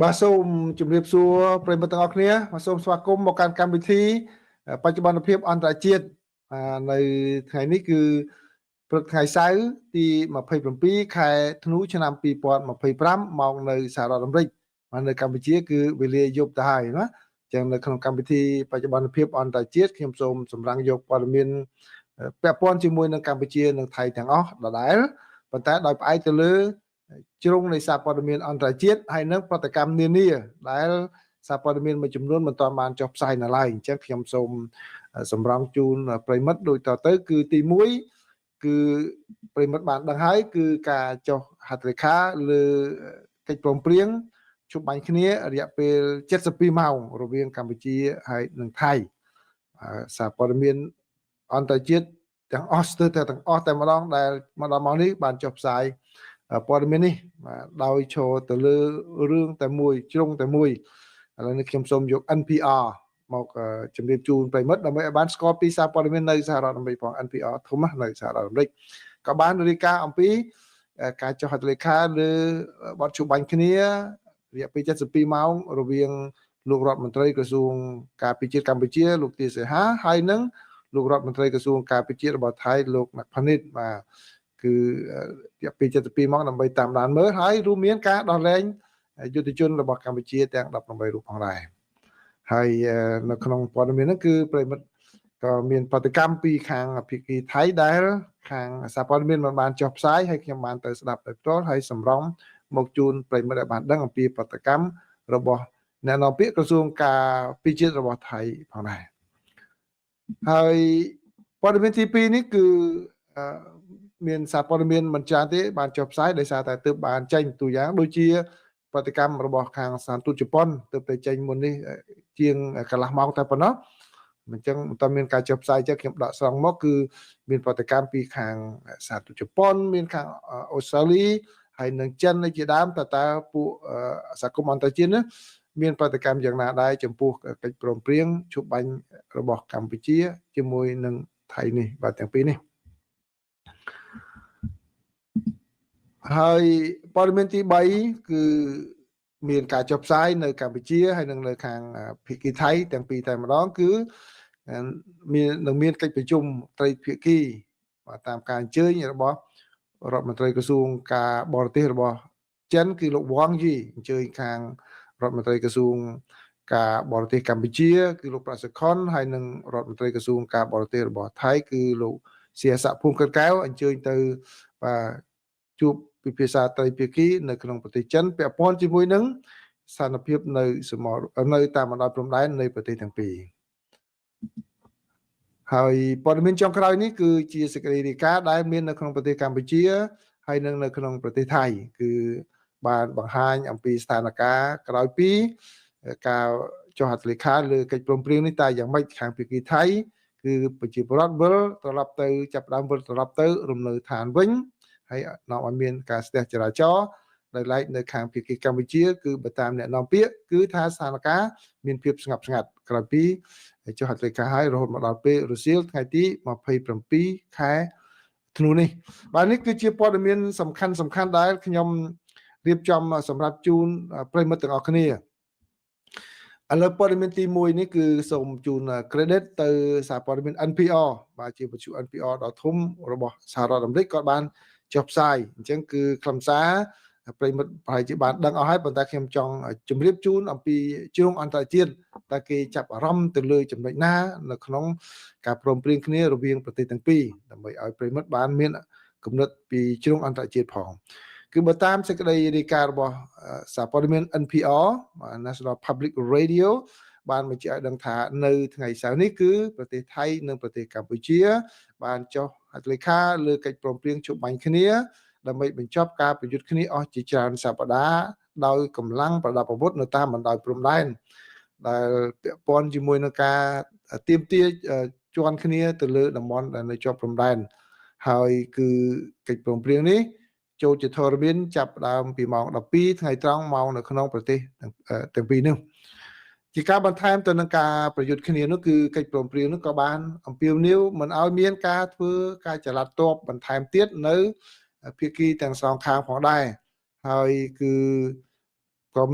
បាទសូមជម្រាបសួរប្រិយមិត្តទាំងអស់គ្នាបាទសូមស្វាគមន៍មកកាន់កម្មវិធីបច្ចុប្បន្នភាពអន្តរជាតិនៅថ្ងៃនេះគឺព្រឹកថ្ងៃសៅរ៍ទី27ខែធ្នូឆ្នាំ2025មកនៅសហរដ្ឋអាមេរិកបាទនៅកម្ពុជាគឺវេលាយប់ទៅហើយណាចឹងនៅក្នុងកម្មវិធីបច្ចុប្បន្នភាពអន្តរជាតិខ្ញុំសូមសម្រាំងយកព័ត៌មានពាក់ព័ន្ធជាមួយនឹងកម្ពុជានិងថៃទាំងអស់ដដែលប៉ុន្តែដោយផ្អែកទៅលើជ្រុងនៃសារព័ត៌មានអន្តរជាតិហើយនិងប្រតិកម្មនានាដែលសារព័ត៌មានមួយចំនួនមិនទាន់បានចុះផ្សាយនៅឡើយអញ្ចឹងខ្ញុំសូមសម្រង់ជូនប្រិមិត្តដូចតទៅគឺទី1គឺប្រិមិត្តបានដឹងហើយគឺការចុះហត្ថលេខាលើកិច្ចព្រមព្រៀងជួបបាញ់គ្នារយៈពេល72ម៉ោងរវាងកម្ពុជាហើយនិងថៃសារព័ត៌មានអន្តរជាតិទាំងអស់ស្ទើរតែទាំងអស់តែម្ដងដែលមកដល់ម៉ោងនេះបានចុះផ្សាយព័ត៌មាននេះដោយឈរទៅលើរឿងតែមួយជ្រុងតែមួយឥឡូវនេះខ្ញុំសូមយក NPR មកជម្រាបជូនប្រិមិត្តដើម្បីឲ្យបានស្គាល់ពីសារព័ត៌មាននៅសហរដ្ឋអាមេរិកផង NPR ធំនៅសហរដ្ឋអាមេរិកក៏បានរាយការណ៍អំពីការចុះហត្ថលេខាលើបទជួបបាញ់គ្នារយៈពេល72ម៉ោងរវាងលោករដ្ឋមន្ត្រីក្រសួងការពារជាតិកម្ពុជាលោកទាសីហាហើយនិងលោករដ្ឋមន្ត្រីក្រសួងការពារជាតិរបស់ថៃលោកណាក់ផានីតបាទគឺរយៈពេល72ម៉ោងដើម្បីតាមដានមើលហើយរួមមានការដោះលែងយុទ្ធជនរបស់កម្ពុជាទាំង18រូបផងដែរហើយនៅក្នុងព័ត៌មានហ្នឹងគឺប្រិមិត្តក៏មានប្រតិកម្មពីខាងភាគីថៃដែលខាងសារព័ត៌មានមិនបានចុះផ្សាយហើយខ្ញុំបានទៅស្ដាប់ដោយផ្ទាល់ហើយសម្រងមកជូនប្រិមិត្តឲ្យបានដឹងអំពីប្រតិកម្មរបស់អ្នកនាំពាក្យក្រសួងការពារជាតិរបស់ថៃផងដែរហើយព័ត៌មានទី2នេះគឺមានសារព័ត៌មានមិនច្រើនទេបានចុះផ្សាយដោយសារតែទើបបានចេញទូយ៉ាងដូចជាប្រតិកម្មរបស់ខាងស្ថានទូតជប៉ុនទើបតែចេញមុននេះជាងកន្លះម៉ោងតែប៉ុណ្ណោះអញ្ចឹងមិនតាន់មានការចុះផ្សាយទេខ្ញុំដកស្រង់មកគឺមានប្រតិកម្មពីខាងសហទូតជប៉ុនមានខាងអូស្ត្រាលីហើយនិងចិនជាដើមតើពួកសហគមន៍អន្តរជាតិនេះមានប្រតិកម្មយ៉ាងណាដែរចំពោះកិច្ចព្រមព្រៀងជួបបាញ់របស់កម្ពុជាជាមួយនឹងថៃនេះបាទទាំងពីរនេះហើយព័ត៌មានទី3គឺមានការចុះផ្សាយនៅកម្ពុជាហើយនិងនៅខាងភាគីថៃទាំងពីរតែម្ដងគឺមានកិច្ចប្រជុំត្រីភាគីបាទតាមការអញ្ជើញរបស់រដ្ឋមន្ត្រីក្រសួងការបរទេសរបស់ចិនគឺលោកវ៉ាងយីអញ្ជើញខាងរដ្ឋមន្ត្រីក្រសួងការបរទេសកម្ពុជាគឺលោកប្រាក់សុខុនហើយនិងរដ្ឋមន្ត្រីក្រសួងការបរទេសរបស់ថៃគឺលោកសៀស័កភូមិកិតកែវអញ្ជើញទៅបាទជួបពិភាក្សាត្រីភាគីនៅក្នុងប្រទេសចិនពាក់ព័ន្ធជាមួយនឹងស្ថានភាពនៅតាមបណ្ដោយព្រំដែននៃប្រទេសទាំងពីរហើយព័ត៌មានចុងក្រោយនេះគឺជាសេចក្តីរាយការណ៍ដែលមាននៅក្នុងប្រទេសកម្ពុជាហើយនិងនៅក្នុងប្រទេសថៃគឺបានបង្ហាញអំពីស្ថានភាពក្រោយពីការចុះហត្ថលេខាលើកិច្ចព្រមព្រៀងនេះតែយ៉ាងម៉េចខាងភាគីថៃគឺប្រជាពលរដ្ឋវិលត្រឡប់ទៅចាប់ផ្ដើមវិលត្រឡប់ទៅរំនៅឋានវិញហើយនាំឲ្យមានការស្ទះចរាចរណ៍ដោយឡែកនៅខាងភាគីកម្ពុជាគឺបើតាមអ្នកនាំពាក្យគឺថាស្ថានភាពមានភាពស្ងប់ស្ងាត់ក្រោយពីចុះហត្ថលេខាហើយរហូតមកដល់ពេលរសៀលថ្ងៃទី27ខែធ្នូនេះបាទនេះគឺជាព័ត៌មានសំខាន់ដែលខ្ញុំរៀបចំសម្រាប់ជូនប្រិយមិត្តទាំងអស់គ្នាឥឡូវព័ត៌មានទី1នេះគឺសូមជូន credit ទៅសារព័ត៌មាន NPR បាទជាវិទ្យុ NPR ដ៏ធំរបស់សហរដ្ឋអាមេរិកក៏បានចុះផ្សាយអញ្ចឹងគឺខ្លឹមសារប្រិមិត្តប្រហែលជាបានដឹងអស់ហើយប៉ុន្តែខ្ញុំចង់ជម្រាបជូនអំពីជ្រុងអន្តរជាតិតើគេចាប់អារម្មណ៍ទៅលើចំណុចណានៅក្នុងការព្រមព្រៀងគ្នារវាងប្រទេសទាំងពីរដើម្បីឲ្យប្រិមិត្តបានមានគំនិតពីជ្រុងអន្តរជាតិផងគឺបើតាមសេចក្តីរាយការណ៍របស់សារព័ត៌មាន NPR National Public Radio បានបញ្ជាក់ឲ្យដឹងថានៅថ្ងៃសៅរ៍នេះគឺប្រទេសថៃនិងប្រទេសកម្ពុជាបានចុះហត្ថលេខាលើកិច្ចព្រមព្រៀងជួបបាញ់គ្នាដើម្បីបញ្ចប់ការប្រយុទ្ធគ្នាអស់ជាច្រើនសប្តាហ៍ដោយកម្លាំងប្រដាប់អាវុធនៅតាមបណ្ដោយព្រំដែនដែលពាក់ព័ន្ធជាមួយនឹងការទាមទារជាន់គ្នាទៅលើតំបន់ដែលនៅជាប់ព្រំដែនហើយគឺកិច្ចព្រមព្រៀងនេះចូលជាធរមានចាប់ផ្ដើមពីម៉ោង12ថ្ងៃត្រង់ម៉ោងនៅក្នុងប្រទេសទាំងពីរនេះជាការបន្ថែមទៅនឹងការប្រយុទ្ធគ្នានោះគឺកិច្ចព្រមព្រៀងនោះក៏បានអំពាវនាវមិនឲ្យមានការធ្វើការចល័តទ័ពបន្ថែមទៀតនៅភាគីទាំងសងខាងផងដែរហើយគឺ ក៏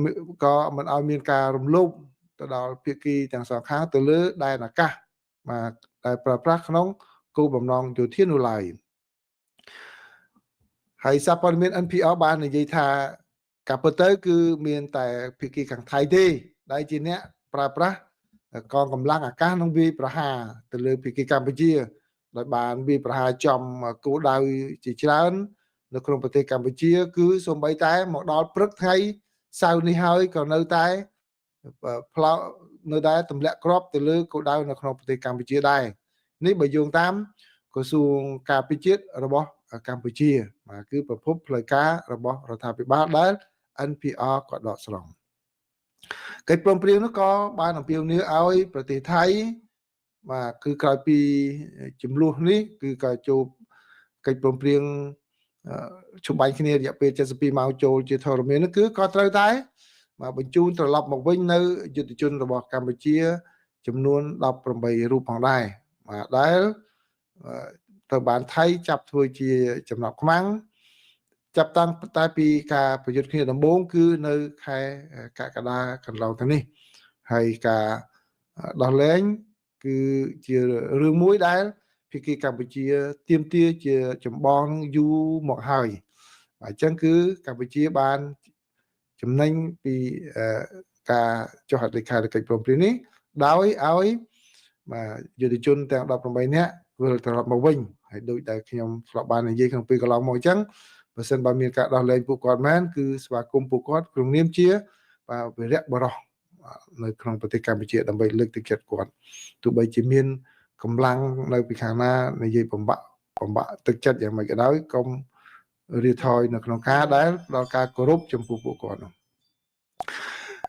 មិនឲ្យមានការរំលោភទៅដល់ភាគីទាំងសងខាងទៅលើដែនអាកាសបាទដែលប្រើប្រាស់ក្នុងគោលបំណងយោធានោះឡើយហើយសារព័ត៌មាន NPR បាននិយាយថាការពិតទៅគឺមានតែភាគីខាងថៃទេដែលជាអ្នកប្រើប្រាស់កងកម្លាំងអាកាសនិងវាយប្រហារទៅលើភាគីកម្ពុជាដោយបានវាយប្រហារចំគោលដៅជាច្រើននៅក្នុងប្រទេសកម្ពុជាគឺសូម្បីតែមកដល់ព្រឹកថ្ងៃសៅរ៍នេះហើយក៏នៅតែផ្លោនៅតែទម្លាក់គ្រាប់ទៅលើគោលដៅនៅក្នុងប្រទេសកម្ពុជាដែរនេះបើយោងតាមក្រសួងការពារជាតិរបស់កម្ពុជាបាទគឺប្រភពផ្លូវការរបស់រដ្ឋាភិបាលដែល NPR ក៏ដកស្រង់កិច្ចព្រមព្រៀងនោះក៏បានអំពាវនាវឲ្យប្រទេសថៃបាទគឺក្រោយពីចំនួននេះគឺក៏ជួបកិច្ចព្រមព្រៀងជំបាញ់គ្នារយៈពេល72ម៉ោងចូលជាធរមាននោះគឺក៏ត្រូវតែបាទបញ្ជូនត្រឡប់មកវិញនៅយុទ្ធជនរបស់កម្ពុជាចំនួន18រូបផងដែរបាទដែលត្រូវបានថៃចាប់ធ្វើជាចំណាប់ខ្មាំងចាប់តាំងតែពីការប្រយុទ្ធគ្នាដំបូងគឺនៅខែកក្កដាកន្លងទៅនេះហើយការដោះលែងគឺជារឿងមួយដែលភាគីកម្ពុជាទាមទារជាចម្បងយូរមកហើយអញ្ចឹងគឺកម្ពុជាបានចំណេញពីការចុះហត្ថលេខាកិច្ចព្រមព្រៀងនេះដោយឲ្យបាទយុទ្ធជនទាំង18នាក់វិលត្រឡប់មកវិញហើយដូចដែលខ្ញុំធ្លាប់បាននិយាយក្នុងពេលកន្លងមកអញ្ចឹងបើសិនបើមានការដោះលែងពួកគាត់មែនគឺស្វាគមន៍ពួកគាត់ក្នុងនាមជាបាទវីរៈបរិសុទ្ធនៅក្នុងប្រទេសកម្ពុជាដើម្បីលើកទឹកចិត្តគាត់ទោះបីជាមានកម្លាំងនៅពីខាងណានិយាយបំបាក់ទឹកចិត្តយ៉ាងម៉េចក៏ដោយកុំរាថយនៅក្នុងការដែលដល់ការគោរពចំពោះពួកគាត់នោះ